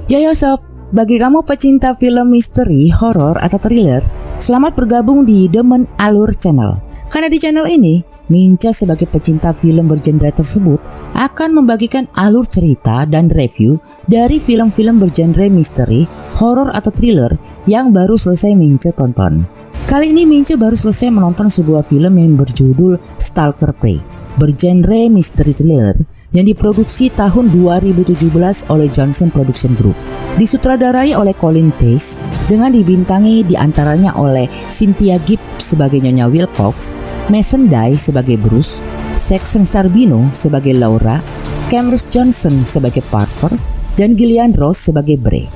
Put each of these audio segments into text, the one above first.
Yo sob, bagi kamu pecinta film misteri, horor, atau thriller, selamat bergabung di Demen Alur Channel. Karena di channel ini, Minca sebagai pecinta film bergenre tersebut akan membagikan alur cerita dan review dari film-film bergenre misteri, horor, atau thriller yang baru selesai Minca tonton. Kali ini Minca baru selesai menonton sebuah film yang berjudul Stalker Prey, bergenre misteri thriller yang diproduksi tahun 2017 oleh Johnson Production Group. Disutradarai oleh Colin Tace dengan dibintangi diantaranya oleh Cynthia Gibbs sebagai Nyonya Wilcox, Mason Day sebagai Bruce, Saxon Sarbino sebagai Laura, Cameron Johnson sebagai Parker, dan Gillian Ross sebagai Bray.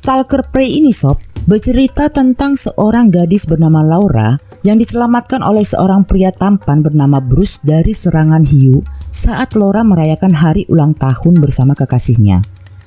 Stalker Prey ini sob, bercerita tentang seorang gadis bernama Laura yang diselamatkan oleh seorang pria tampan bernama Bruce dari serangan hiu saat Laura merayakan hari ulang tahun bersama kekasihnya.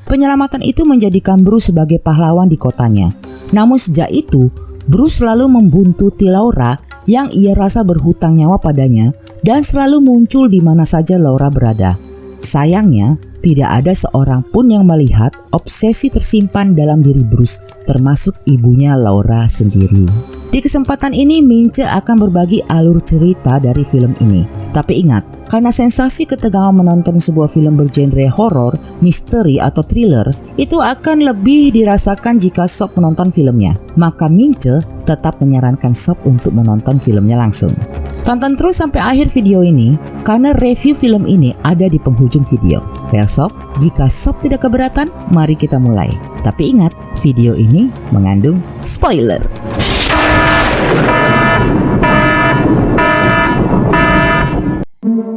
Penyelamatan itu menjadikan Bruce sebagai pahlawan di kotanya. Namun sejak itu, Bruce selalu membuntuti Laura yang ia rasa berhutang nyawa padanya dan selalu muncul di mana saja Laura berada. Sayangnya, tidak ada seorang pun yang melihat obsesi tersimpan dalam diri Bruce, termasuk ibunya Laura sendiri. Di kesempatan ini Minca akan berbagi alur cerita dari film ini. Tapi ingat, karena sensasi ketegangan menonton sebuah film bergenre horor, misteri, atau thriller itu akan lebih dirasakan jika sob menonton filmnya. Maka Minca tetap menyarankan sob untuk menonton filmnya langsung. Tonton terus sampai akhir video ini karena review film ini ada di penghujung video. Ya sob, jika sob tidak keberatan, mari kita mulai. Tapi ingat, video ini mengandung spoiler.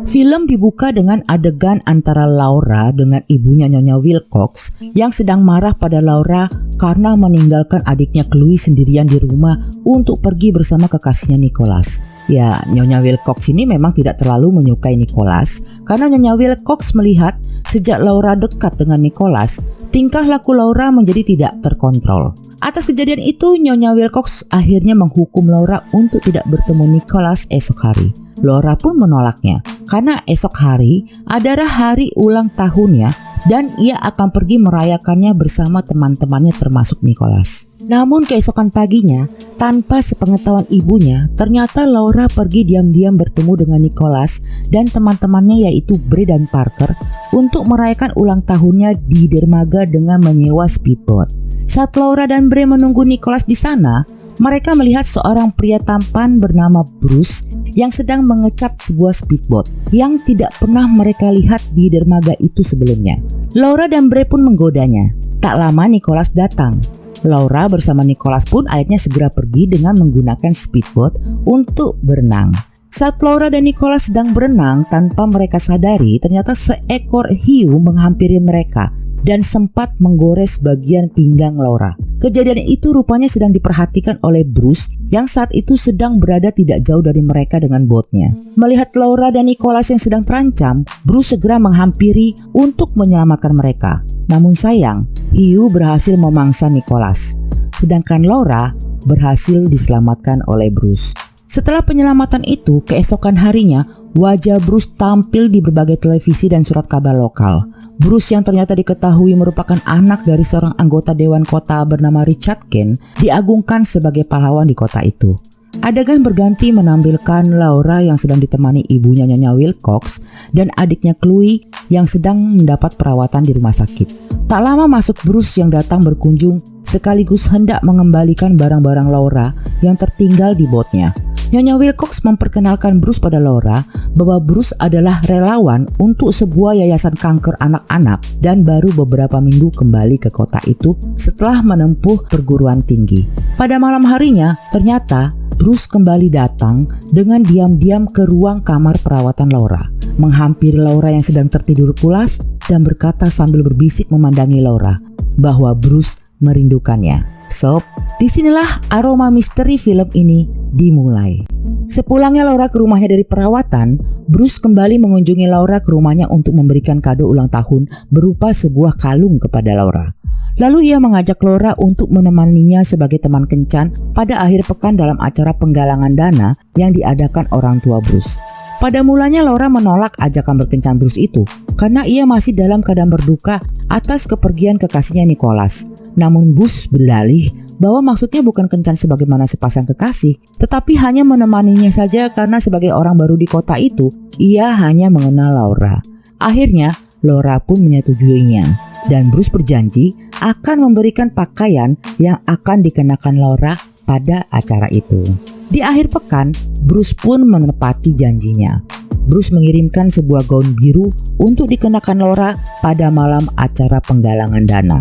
Film dibuka dengan adegan antara Laura dengan ibunya Nyonya Wilcox yang sedang marah pada Laura karena meninggalkan adiknya Chloe sendirian di rumah untuk pergi bersama kekasihnya Nicholas. Ya, Nyonya Wilcox ini memang tidak terlalu menyukai Nicholas karena Nyonya Wilcox melihat sejak Laura dekat dengan Nicholas, tingkah laku Laura menjadi tidak terkontrol. Atas kejadian itu, Nyonya Wilcox akhirnya menghukum Laura untuk tidak bertemu Nicholas esok hari. Laura pun menolaknya karena esok hari adalah hari ulang tahunnya dan ia akan pergi merayakannya bersama teman-temannya termasuk Nicholas. Namun keesokan paginya, tanpa sepengetahuan ibunya, ternyata Laura pergi diam-diam bertemu dengan Nicholas dan teman-temannya yaitu Bray dan Parker untuk merayakan ulang tahunnya di dermaga dengan menyewa speedboat. Saat Laura dan Bray menunggu Nicholas di sana, mereka melihat seorang pria tampan bernama Bruce yang sedang mengecap sebuah speedboat yang tidak pernah mereka lihat di dermaga itu sebelumnya. Laura dan Bray pun menggodanya. Tak lama Nicholas datang. Laura bersama Nicholas pun akhirnya segera pergi dengan menggunakan speedboat untuk berenang. Saat Laura dan Nicholas sedang berenang, tanpa mereka sadari ternyata seekor hiu menghampiri mereka dan sempat menggores bagian pinggang Laura. Kejadian itu rupanya sedang diperhatikan oleh Bruce yang saat itu sedang berada tidak jauh dari mereka dengan botnya. Melihat Laura dan Nicholas yang sedang terancam, Bruce segera menghampiri untuk menyelamatkan mereka. Namun sayang, hiu berhasil memangsa Nicholas, sedangkan Laura berhasil diselamatkan oleh Bruce. Setelah penyelamatan itu, keesokan harinya, wajah Bruce tampil di berbagai televisi dan surat kabar lokal. Bruce yang ternyata diketahui merupakan anak dari seorang anggota dewan kota bernama Richard Kent diagungkan sebagai pahlawan di kota itu. Adegan berganti menampilkan Laura yang sedang ditemani ibunya Nyonya Wilcox dan adiknya Chloe yang sedang mendapat perawatan di rumah sakit. Tak lama masuk Bruce yang datang berkunjung sekaligus hendak mengembalikan barang-barang Laura yang tertinggal di botnya. Nyonya Wilcox memperkenalkan Bruce pada Laura bahwa Bruce adalah relawan untuk sebuah yayasan kanker anak-anak dan baru beberapa minggu kembali ke kota itu setelah menempuh perguruan tinggi. Pada malam harinya, ternyata Bruce kembali datang dengan diam-diam ke ruang kamar perawatan Laura, menghampiri Laura yang sedang tertidur pulas dan berkata sambil berbisik memandangi Laura bahwa Bruce merindukannya. Sob, disinilah aroma misteri film ini dimulai. Sepulangnya Laura ke rumahnya dari perawatan, Bruce kembali mengunjungi Laura ke rumahnya untuk memberikan kado ulang tahun berupa sebuah kalung kepada Laura. Lalu ia mengajak Laura untuk menemaninya sebagai teman kencan pada akhir pekan dalam acara penggalangan dana yang diadakan orang tua Bruce. Pada mulanya Laura menolak ajakan berkencan Bruce itu karena ia masih dalam keadaan berduka atas kepergian kekasihnya Nicholas. Namun Bruce berdalih bahwa maksudnya bukan kencan sebagaimana sepasang kekasih, tetapi hanya menemaninya saja karena sebagai orang baru di kota itu, ia hanya mengenal Laura. Akhirnya Laura pun menyetujuinya. Dan Bruce berjanji akan memberikan pakaian yang akan dikenakan Laura pada acara itu. Di akhir pekan, Bruce pun menepati janjinya. Bruce mengirimkan sebuah gaun biru untuk dikenakan Laura pada malam acara penggalangan dana.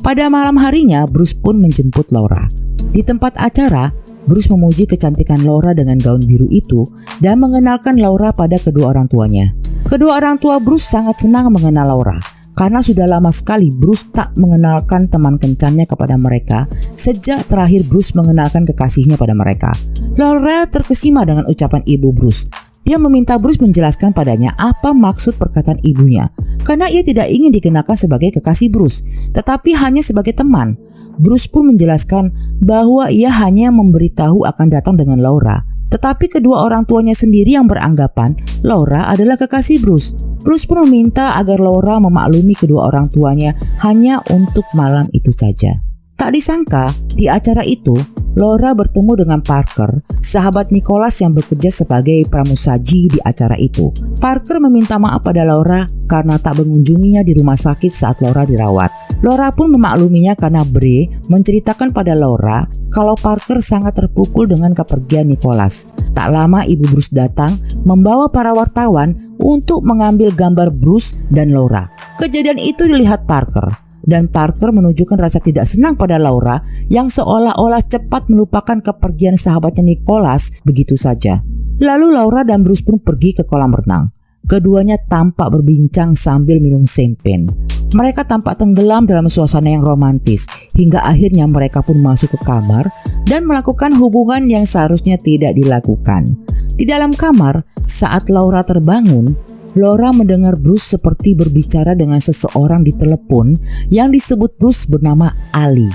Pada malam harinya, Bruce pun menjemput Laura. Di tempat acara, Bruce memuji kecantikan Laura dengan gaun biru itu dan mengenalkan Laura pada kedua orang tuanya. Kedua orang tua Bruce sangat senang mengenal Laura. Karena sudah lama sekali Bruce tak mengenalkan teman kencannya kepada mereka sejak terakhir Bruce mengenalkan kekasihnya pada mereka. Laura terkesima dengan ucapan ibu Bruce. Dia meminta Bruce menjelaskan padanya apa maksud perkataan ibunya. Karena ia tidak ingin dikenalkan sebagai kekasih Bruce, tetapi hanya sebagai teman. Bruce pun menjelaskan bahwa ia hanya memberitahu akan datang dengan Laura. Tetapi kedua orang tuanya sendiri yang beranggapan Laura adalah kekasih Bruce. Bruce pun meminta agar Laura memaklumi kedua orang tuanya hanya untuk malam itu saja. Tak disangka, di acara itu, Laura bertemu dengan Parker, sahabat Nicholas yang bekerja sebagai pramusaji di acara itu. Parker meminta maaf pada Laura karena tak mengunjunginya di rumah sakit saat Laura dirawat. Laura pun memakluminya karena Bree menceritakan pada Laura kalau Parker sangat terpukul dengan kepergian Nicholas. Tak lama ibu Bruce datang membawa para wartawan untuk mengambil gambar Bruce dan Laura. Kejadian itu dilihat Parker. Dan Parker menunjukkan rasa tidak senang pada Laura yang seolah-olah cepat melupakan kepergian sahabatnya Nicholas begitu saja. Lalu Laura dan Bruce pun pergi ke kolam renang. Keduanya tampak berbincang sambil minum champagne. Mereka tampak tenggelam dalam suasana yang romantis hingga akhirnya mereka pun masuk ke kamar dan melakukan hubungan yang seharusnya tidak dilakukan. Di dalam kamar, saat Laura terbangun, Laura mendengar Bruce seperti berbicara dengan seseorang di telepon yang disebut Bruce bernama Ali.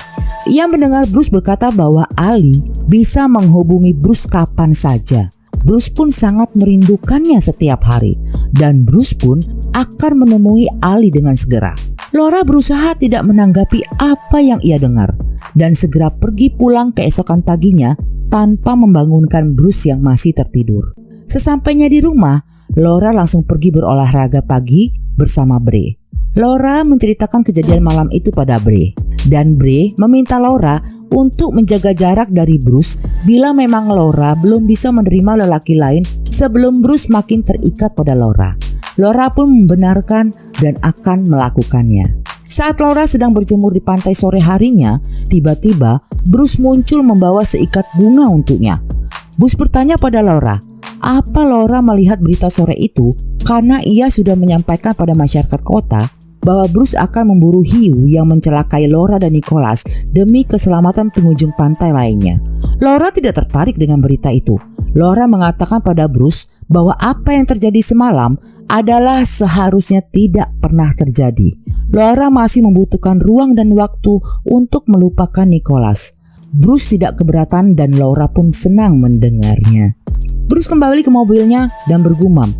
Ia mendengar Bruce berkata bahwa Ali bisa menghubungi Bruce kapan saja. Bruce pun sangat merindukannya setiap hari dan Bruce pun akan menemui Ali dengan segera. Laura berusaha tidak menanggapi apa yang ia dengar dan segera pergi pulang keesokan paginya tanpa membangunkan Bruce yang masih tertidur. Sesampainya di rumah, Laura langsung pergi berolahraga pagi bersama Bree. Laura menceritakan kejadian malam itu pada Bree, dan Bree meminta Laura untuk menjaga jarak dari Bruce bila memang Laura belum bisa menerima lelaki lain sebelum Bruce makin terikat pada Laura. Laura pun membenarkan dan akan melakukannya. Saat Laura sedang berjemur di pantai sore harinya, tiba-tiba Bruce muncul membawa seikat bunga untuknya. Bruce bertanya pada Laura, apa Laura melihat berita sore itu karena ia sudah menyampaikan pada masyarakat kota bahwa Bruce akan memburu hiu yang mencelakai Laura dan Nicholas demi keselamatan pengunjung pantai lainnya. Laura tidak tertarik dengan berita itu. Laura mengatakan pada Bruce bahwa apa yang terjadi semalam adalah seharusnya tidak pernah terjadi. Laura masih membutuhkan ruang dan waktu untuk melupakan Nicholas. Bruce tidak keberatan dan Laura pun senang mendengarnya. Bruce kembali ke mobilnya dan bergumam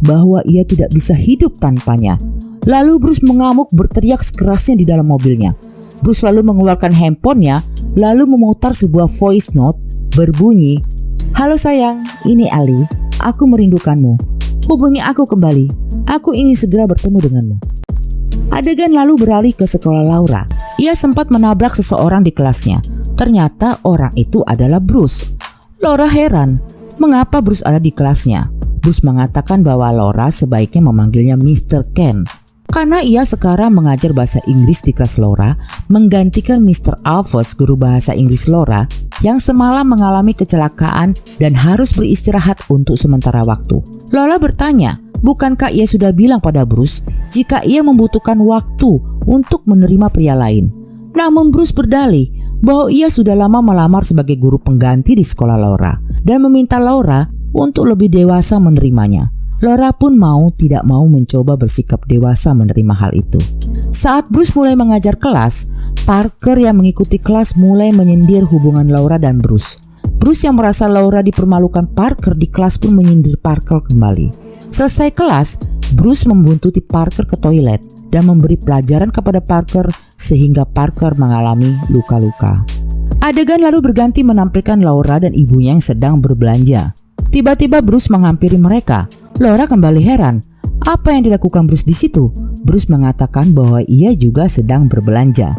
bahwa ia tidak bisa hidup tanpanya. Lalu Bruce mengamuk berteriak sekerasnya di dalam mobilnya. Bruce lalu mengeluarkan handphonenya lalu memutar sebuah voice note berbunyi, "Halo sayang, ini Ali. Aku merindukanmu. Hubungi aku kembali. Aku ingin segera bertemu denganmu." Adegan lalu beralih ke sekolah Laura. Ia sempat menabrak seseorang di kelasnya. Ternyata orang itu adalah Bruce. Laura heran, mengapa Bruce ada di kelasnya? Bruce mengatakan bahwa Laura sebaiknya memanggilnya Mr. Ken karena ia sekarang mengajar bahasa Inggris di kelas Laura, menggantikan Mr. Alphonse, guru bahasa Inggris Laura yang semalam mengalami kecelakaan dan harus beristirahat untuk sementara waktu. Laura bertanya, bukankah ia sudah bilang pada Bruce jika ia membutuhkan waktu untuk menerima pria lain? Namun Bruce berdalih bahwa ia sudah lama melamar sebagai guru pengganti di sekolah Laura dan meminta Laura untuk lebih dewasa menerimanya. Laura pun mau tidak mau mencoba bersikap dewasa menerima hal itu. Saat Bruce mulai mengajar kelas, Parker yang mengikuti kelas mulai menyindir hubungan Laura dan Bruce. Bruce yang merasa Laura dipermalukan Parker di kelas pun menyindir Parker kembali. Selesai kelas, Bruce membuntuti Parker ke toilet dan memberi pelajaran kepada Parker sehingga Parker mengalami luka-luka. Adegan lalu berganti menampilkan Laura dan ibunya yang sedang berbelanja. Tiba-tiba Bruce menghampiri mereka. Laura kembali heran. Apa yang dilakukan Bruce di situ? Bruce mengatakan bahwa ia juga sedang berbelanja.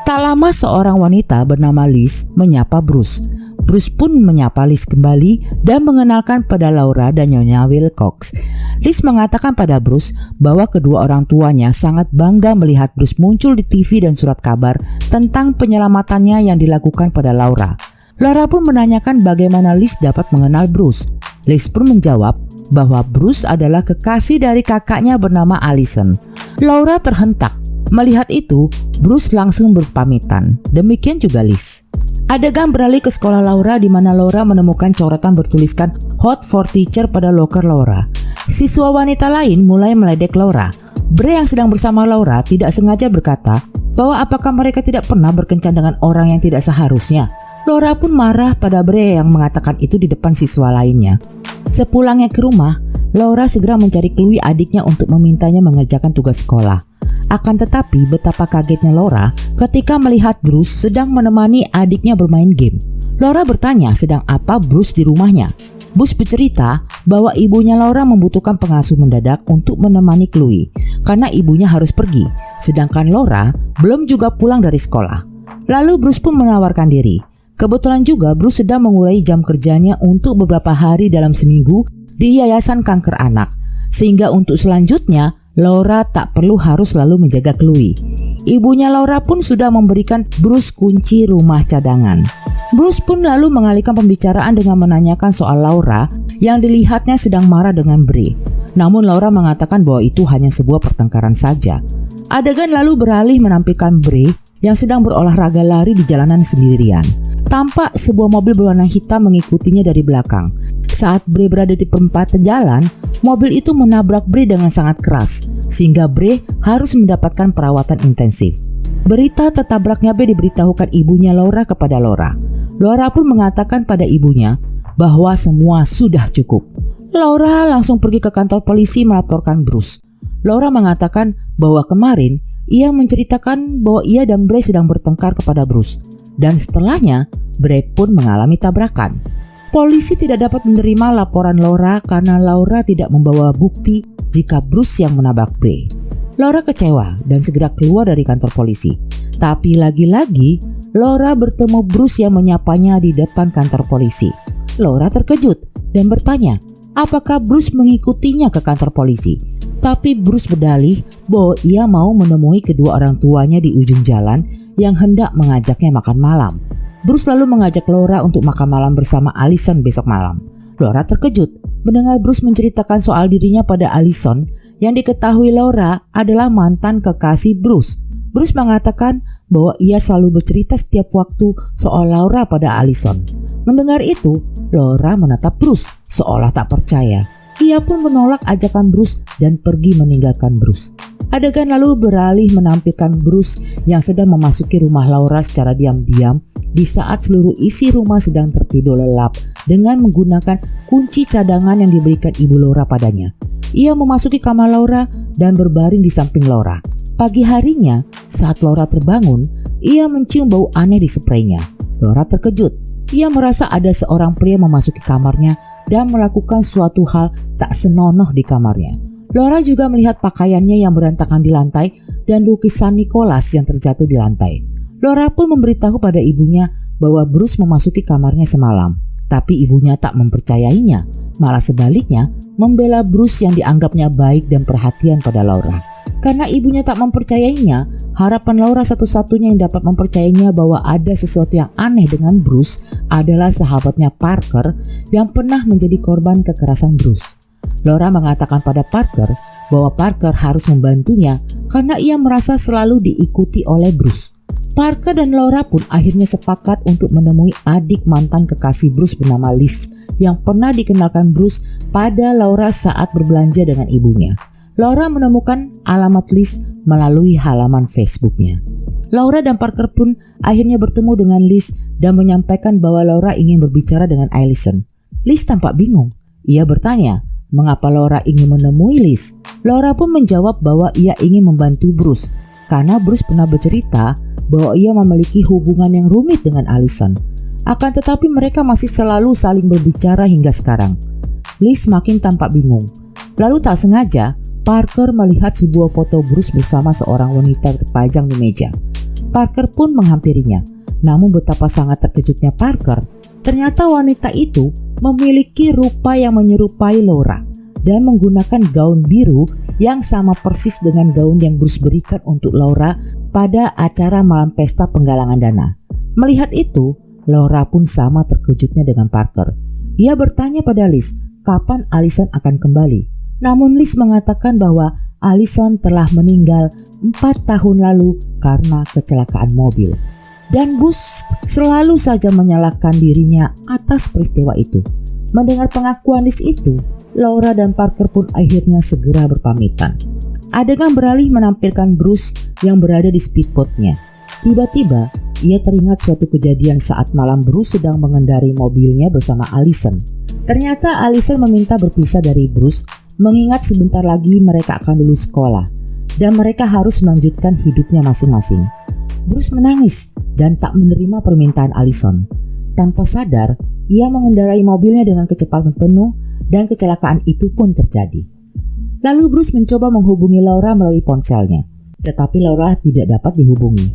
Tak lama seorang wanita bernama Liz menyapa Bruce. Bruce pun menyapa Liz kembali dan mengenalkan pada Laura dan Nyonya Wilcox. Liz mengatakan pada Bruce bahwa kedua orang tuanya sangat bangga melihat Bruce muncul di TV dan surat kabar tentang penyelamatannya yang dilakukan pada Laura. Laura pun menanyakan bagaimana Liz dapat mengenal Bruce. Liz pun menjawab bahwa Bruce adalah kekasih dari kakaknya bernama Allison. Laura terhentak. Melihat itu, Bruce langsung berpamitan. Demikian juga Liz. Adegan beralih ke sekolah Laura di mana Laura menemukan coretan bertuliskan "Hot for Teacher" pada loker Laura. Siswa wanita lain mulai meledek Laura. Bray yang sedang bersama Laura tidak sengaja berkata bahwa apakah mereka tidak pernah berkencan dengan orang yang tidak seharusnya. Laura pun marah pada Bray yang mengatakan itu di depan siswa lainnya. Sepulangnya ke rumah, Laura segera mencari Chloe adiknya untuk memintanya mengerjakan tugas sekolah. Akan tetapi betapa kagetnya Laura ketika melihat Bruce sedang menemani adiknya bermain game. Laura bertanya sedang apa Bruce di rumahnya. Bruce bercerita bahwa ibunya Laura membutuhkan pengasuh mendadak untuk menemani Chloe karena ibunya harus pergi, sedangkan Laura belum juga pulang dari sekolah. Lalu Bruce pun menawarkan diri. Kebetulan juga Bruce sedang mengurai jam kerjanya untuk beberapa hari dalam seminggu di Yayasan Kanker Anak, sehingga untuk selanjutnya Laura tak perlu harus selalu menjaga Chloe. Ibunya Laura pun sudah memberikan Bruce kunci rumah cadangan. Bruce pun lalu mengalihkan pembicaraan dengan menanyakan soal Laura yang dilihatnya sedang marah dengan Bray. Namun Laura mengatakan bahwa itu hanya sebuah pertengkaran saja. Adegan lalu beralih menampilkan Bray yang sedang berolahraga lari di jalanan sendirian. Tampak sebuah mobil berwarna hitam mengikutinya dari belakang. Saat Bray berada di perempatan jalan, mobil itu menabrak Bray dengan sangat keras, sehingga Bray harus mendapatkan perawatan intensif. Berita tertabraknya Bray diberitahukan ibunya Laura kepada Laura. Laura pun mengatakan pada ibunya bahwa semua sudah cukup. Laura langsung pergi ke kantor polisi melaporkan Bruce. Laura mengatakan bahwa kemarin ia menceritakan bahwa ia dan Bray sedang bertengkar kepada Bruce. Dan setelahnya, Bray pun mengalami tabrakan. Polisi tidak dapat menerima laporan Laura karena Laura tidak membawa bukti jika Bruce yang menabrak Bray. Laura kecewa dan segera keluar dari kantor polisi. Tapi lagi-lagi, Laura bertemu Bruce yang menyapanya di depan kantor polisi. Laura terkejut dan bertanya, apakah Bruce mengikutinya ke kantor polisi? Tapi Bruce berdalih bahwa ia mau menemui kedua orang tuanya di ujung jalan yang hendak mengajaknya makan malam. Bruce lalu mengajak Laura untuk makan malam bersama Allison besok malam. Laura terkejut mendengar Bruce menceritakan soal dirinya pada Allison yang diketahui Laura adalah mantan kekasih Bruce. Bruce mengatakan bahwa ia selalu bercerita setiap waktu soal Laura pada Allison. Mendengar itu, Laura menatap Bruce seolah tak percaya. Ia pun menolak ajakan Bruce dan pergi meninggalkan Bruce. Adegan lalu beralih menampilkan Bruce yang sedang memasuki rumah Laura secara diam-diam di saat seluruh isi rumah sedang tertidur lelap dengan menggunakan kunci cadangan yang diberikan ibu Laura padanya. Ia memasuki kamar Laura dan berbaring di samping Laura. Pagi harinya, saat Laura terbangun, ia mencium bau aneh di spraynya. Laura terkejut. Ia merasa ada seorang pria memasuki kamarnya dan melakukan suatu hal tak senonoh di kamarnya. Laura juga melihat pakaiannya yang berantakan di lantai dan lukisan Nicholas yang terjatuh di lantai. Laura pun memberitahu pada ibunya bahwa Bruce memasuki kamarnya semalam. Tapi ibunya tak mempercayainya, malah sebaliknya membela Bruce yang dianggapnya baik dan perhatian pada Laura. Karena ibunya tak mempercayainya, harapan Laura satu-satunya yang dapat mempercayainya bahwa ada sesuatu yang aneh dengan Bruce adalah sahabatnya Parker yang pernah menjadi korban kekerasan Bruce. Laura mengatakan pada Parker bahwa Parker harus membantunya karena ia merasa selalu diikuti oleh Bruce. Parker dan Laura pun akhirnya sepakat untuk menemui adik mantan kekasih Bruce bernama Liz yang pernah dikenalkan Bruce pada Laura saat berbelanja dengan ibunya. Laura menemukan alamat Liz melalui halaman Facebooknya. Laura dan Parker pun akhirnya bertemu dengan Liz dan menyampaikan bahwa Laura ingin berbicara dengan Allison. Liz tampak bingung. Ia bertanya, mengapa Laura ingin menemui Liz? Laura pun menjawab bahwa ia ingin membantu Bruce karena Bruce pernah bercerita bahwa ia memiliki hubungan yang rumit dengan Allison. Akan tetapi mereka masih selalu saling berbicara hingga sekarang. Liz makin tampak bingung. Lalu tak sengaja, Parker melihat sebuah foto Bruce bersama seorang wanita terpajang di meja. Parker pun menghampirinya. Namun betapa sangat terkejutnya Parker. Ternyata wanita itu memiliki rupa yang menyerupai Laura dan menggunakan gaun biru yang sama persis dengan gaun yang Bruce berikan untuk Laura pada acara malam pesta penggalangan dana. Melihat itu, Laura pun sama terkejutnya dengan Parker. Ia bertanya pada Liz, kapan Allison akan kembali? Namun Liz mengatakan bahwa Allison telah meninggal 4 tahun lalu karena kecelakaan mobil. Dan Bruce selalu saja menyalahkan dirinya atas peristiwa itu. Mendengar pengakuan Liz itu, Laura dan Parker pun akhirnya segera berpamitan. Adegan beralih menampilkan Bruce yang berada di speedboatnya. Tiba-tiba, ia teringat suatu kejadian saat malam Bruce sedang mengendarai mobilnya bersama Allison. Ternyata Allison meminta berpisah dari Bruce, mengingat sebentar lagi mereka akan lulus sekolah dan mereka harus melanjutkan hidupnya masing-masing. Bruce menangis dan tak menerima permintaan Allison. Tanpa sadar, ia mengendarai mobilnya dengan kecepatan penuh dan kecelakaan itu pun terjadi. Lalu Bruce mencoba menghubungi Laura melalui ponselnya, tetapi Laura tidak dapat dihubungi.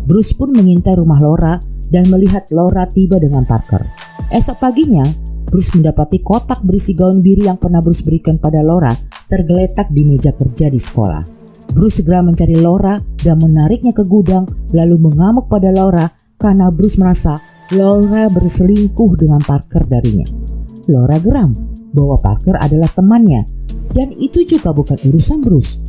Bruce pun mengintai rumah Laura dan melihat Laura tiba dengan Parker. Esok paginya, Bruce mendapati kotak berisi gaun biru yang pernah Bruce berikan pada Laura tergeletak di meja kerja di sekolah. Bruce segera mencari Laura dan menariknya ke gudang lalu mengamuk pada Laura karena Bruce merasa Laura berselingkuh dengan Parker darinya. Laura geram bahwa Parker adalah temannya dan itu juga bukan urusan Bruce.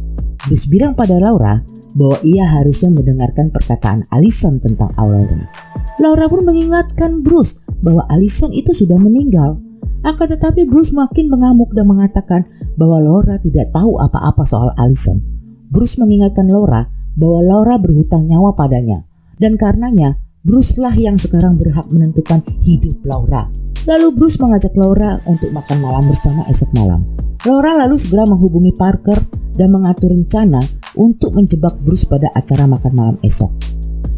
Bruce bilang pada Laura bahwa ia harusnya mendengarkan perkataan Allison tentang Laura. Laura pun mengingatkan Bruce bahwa Allison itu sudah meninggal. Akan tetapi Bruce makin mengamuk dan mengatakan bahwa Laura tidak tahu apa-apa soal Allison. Bruce mengingatkan Laura bahwa Laura berhutang nyawa padanya dan karenanya Bruce lah yang sekarang berhak menentukan hidup Laura. Lalu Bruce mengajak Laura untuk makan malam bersama esok malam. Laura lalu segera menghubungi Parker dan mengatur rencana untuk menjebak Bruce pada acara makan malam esok.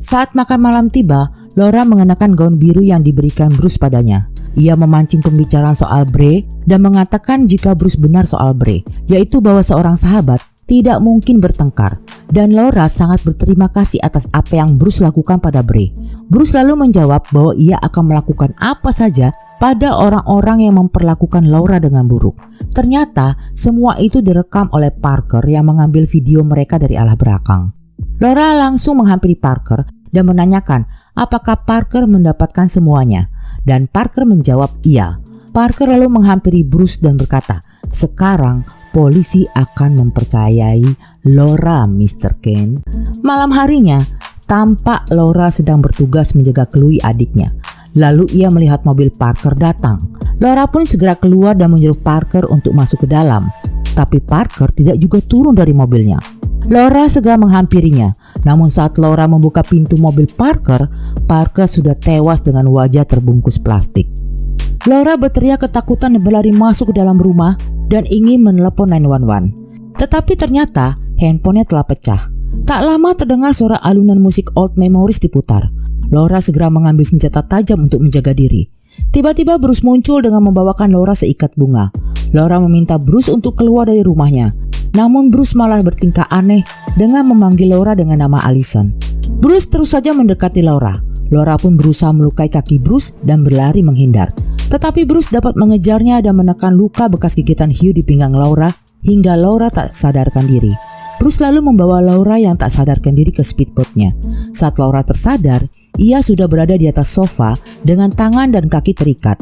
Saat makan malam tiba, Laura mengenakan gaun biru yang diberikan Bruce padanya. Ia memancing pembicaraan soal Bray dan mengatakan jika Bruce benar soal Bray, yaitu bahwa seorang sahabat tidak mungkin bertengkar. Dan Laura sangat berterima kasih atas apa yang Bruce lakukan pada Bray. Bruce lalu menjawab bahwa ia akan melakukan apa saja pada orang-orang yang memperlakukan Laura dengan buruk. Ternyata semua itu direkam oleh Parker yang mengambil video mereka dari arah belakang. Laura langsung menghampiri Parker dan menanyakan apakah Parker mendapatkan semuanya. Dan Parker menjawab iya. Parker lalu menghampiri Bruce dan berkata, sekarang polisi akan mempercayai Laura, Mr. Kane. Malam harinya, tampak Laura sedang bertugas menjaga Chloe adiknya. Lalu ia melihat mobil Parker datang. Laura pun segera keluar dan menyuruh Parker untuk masuk ke dalam. Tapi Parker tidak juga turun dari mobilnya. Laura segera menghampirinya. Namun saat Laura membuka pintu mobil Parker, Parker sudah tewas dengan wajah terbungkus plastik. Laura berteriak ketakutan dan berlari masuk ke dalam rumah dan ingin menelepon 911. Tetapi ternyata handphonenya telah pecah. Tak lama terdengar suara alunan musik Old Memories diputar. Laura segera mengambil senjata tajam untuk menjaga diri. Tiba-tiba Bruce muncul dengan membawakan Laura seikat bunga. Laura meminta Bruce untuk keluar dari rumahnya. Namun Bruce malah bertingkah aneh dengan memanggil Laura dengan nama Allison. Bruce terus saja mendekati Laura. Laura pun berusaha melukai kaki Bruce dan berlari menghindar. Tetapi Bruce dapat mengejarnya dan menekan luka bekas gigitan hiu di pinggang Laura hingga Laura tak sadarkan diri. Bruce lalu membawa Laura yang tak sadarkan diri ke speedboatnya. Saat Laura tersadar, ia sudah berada di atas sofa dengan tangan dan kaki terikat.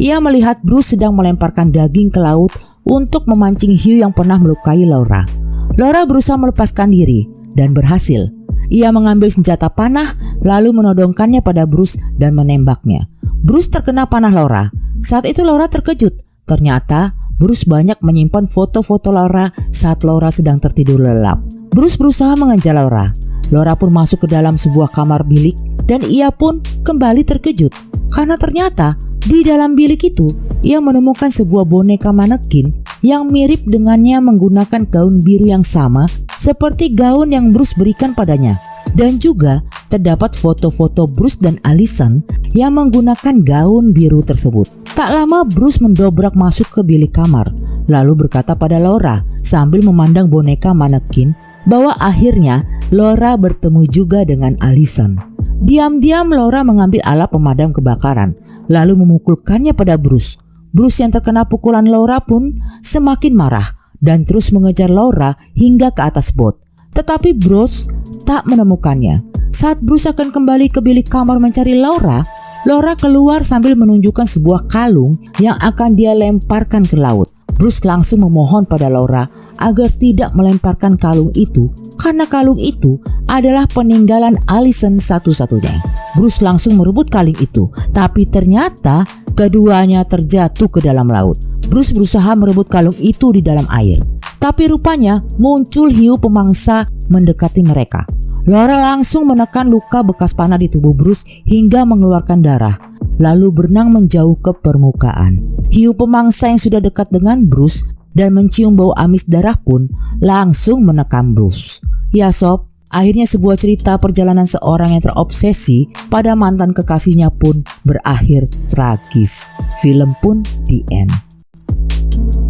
Ia melihat Bruce sedang melemparkan daging ke laut untuk memancing hiu yang pernah melukai Laura. Laura berusaha melepaskan diri dan berhasil. Ia mengambil senjata panah lalu menodongkannya pada Bruce dan menembaknya. Bruce terkena panah Laura. Saat itu Laura terkejut. Ternyata Bruce banyak menyimpan foto-foto Laura saat Laura sedang tertidur lelap. Bruce berusaha mengejar Laura. Laura pun masuk ke dalam sebuah kamar bilik dan ia pun kembali terkejut. Karena ternyata di dalam bilik itu ia menemukan sebuah boneka manekin yang mirip dengannya menggunakan gaun biru yang sama seperti gaun yang Bruce berikan padanya. Dan juga terdapat foto-foto Bruce dan Allison yang menggunakan gaun biru tersebut. Tak lama Bruce mendobrak masuk ke bilik kamar lalu berkata pada Laura sambil memandang boneka manekin bahwa akhirnya Laura bertemu juga dengan Allison. Diam-diam Laura mengambil alat pemadam kebakaran lalu memukulkannya pada Bruce. Bruce yang terkena pukulan Laura pun semakin marah dan terus mengejar Laura hingga ke atas bot. Tetapi Bruce tak menemukannya. Saat Bruce akan kembali ke bilik kamar mencari Laura, Laura keluar sambil menunjukkan sebuah kalung yang akan dia lemparkan ke laut. Bruce langsung memohon pada Laura agar tidak melemparkan kalung itu karena kalung itu adalah peninggalan Allison satu-satunya. Bruce langsung merebut kalung itu, tapi ternyata keduanya terjatuh ke dalam laut. Bruce berusaha merebut kalung itu di dalam air, tapi rupanya muncul hiu pemangsa mendekati mereka. Laura langsung menekan luka bekas panah di tubuh Bruce hingga mengeluarkan darah, lalu berenang menjauh ke permukaan. Hiu pemangsa yang sudah dekat dengan Bruce dan mencium bau amis darah pun langsung menekan Bruce. Ya sob, akhirnya sebuah cerita perjalanan seorang yang terobsesi pada mantan kekasihnya pun berakhir tragis. Film pun the end.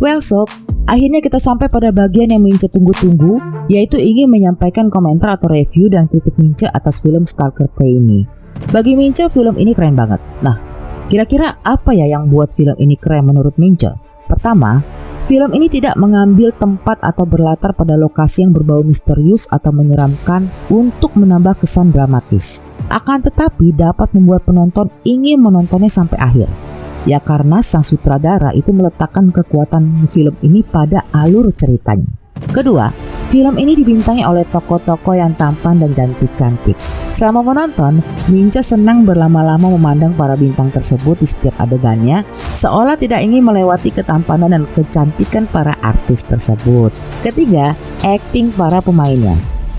Well sob, akhirnya kita sampai pada bagian yang Mince tunggu-tunggu, yaitu ingin menyampaikan komentar atau review dan kritik Mince atas film Stalker Play ini. Bagi Mince, film ini keren banget. Nah, kira-kira apa ya yang buat film ini keren menurut Mince? Pertama, film ini tidak mengambil tempat atau berlatar pada lokasi yang berbau misterius atau menyeramkan untuk menambah kesan dramatis. Akan tetapi dapat membuat penonton ingin menontonnya sampai akhir. Ya karena sang sutradara itu meletakkan kekuatan film ini pada alur ceritanya. Kedua, film ini dibintangi oleh tokoh-tokoh yang tampan dan cantik-cantik. Selama menonton, Mince senang berlama-lama memandang para bintang tersebut di setiap adegannya, seolah tidak ingin melewati ketampanan dan kecantikan para artis tersebut. Ketiga, akting para pemainnya.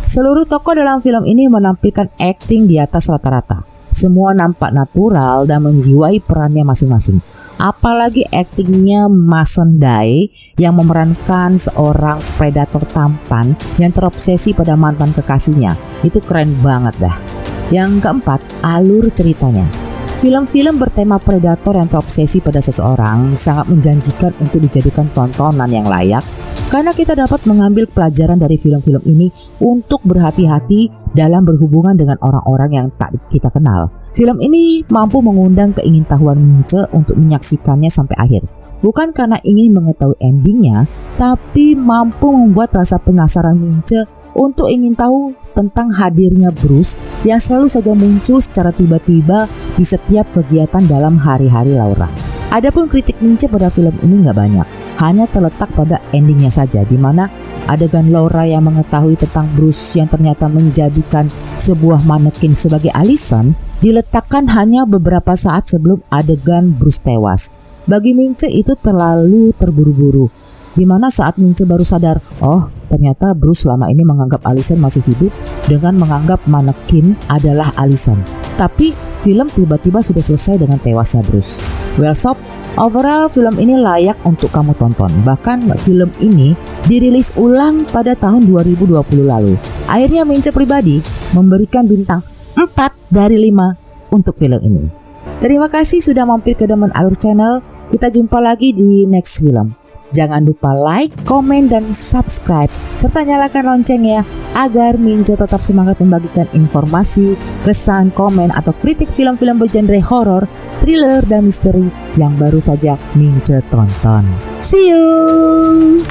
Seluruh tokoh dalam film ini menampilkan akting di atas rata-rata. Semua nampak natural dan menjiwai perannya masing-masing. Apalagi aktingnya Mason Day yang memerankan seorang predator tampan yang terobsesi pada mantan kekasihnya. Itu keren banget dah. Yang keempat, alur ceritanya. Film-film bertema predator yang terobsesi pada seseorang sangat menjanjikan untuk dijadikan tontonan yang layak karena kita dapat mengambil pelajaran dari film-film ini untuk berhati-hati dalam berhubungan dengan orang-orang yang tak kita kenal. Film ini mampu mengundang keingintahuan Mince untuk menyaksikannya sampai akhir. Bukan karena ingin mengetahui endingnya, tapi mampu membuat rasa penasaran Mince untuk ingin tahu tentang hadirnya Bruce yang selalu saja muncul secara tiba-tiba di setiap kegiatan dalam hari-hari Laura. Adapun kritik Mince pada film ini nggak banyak, hanya terletak pada endingnya saja, di mana adegan Laura yang mengetahui tentang Bruce yang ternyata menjadikan sebuah manekin sebagai Allison diletakkan hanya beberapa saat sebelum adegan Bruce tewas. Bagi Mince itu terlalu terburu-buru, di mana saat Mince baru sadar, oh ternyata Bruce selama ini menganggap Allison masih hidup dengan menganggap manekin adalah Allison. Tapi film tiba-tiba sudah selesai dengan tewasnya Bruce. Well sob, overall film ini layak untuk kamu tonton. Bahkan film ini dirilis ulang pada tahun 2020 lalu. Akhirnya Mince pribadi memberikan bintang 4 dari 5 untuk film ini. Terima kasih sudah mampir ke Demen Alur Channel. Kita jumpa lagi di next film. Jangan lupa like, komen, dan subscribe, serta nyalakan loncengnya agar Mince tetap semangat membagikan informasi, kesan, komen, atau kritik film-film bergenre horor, thriller, dan misteri yang baru saja Mince tonton. See you!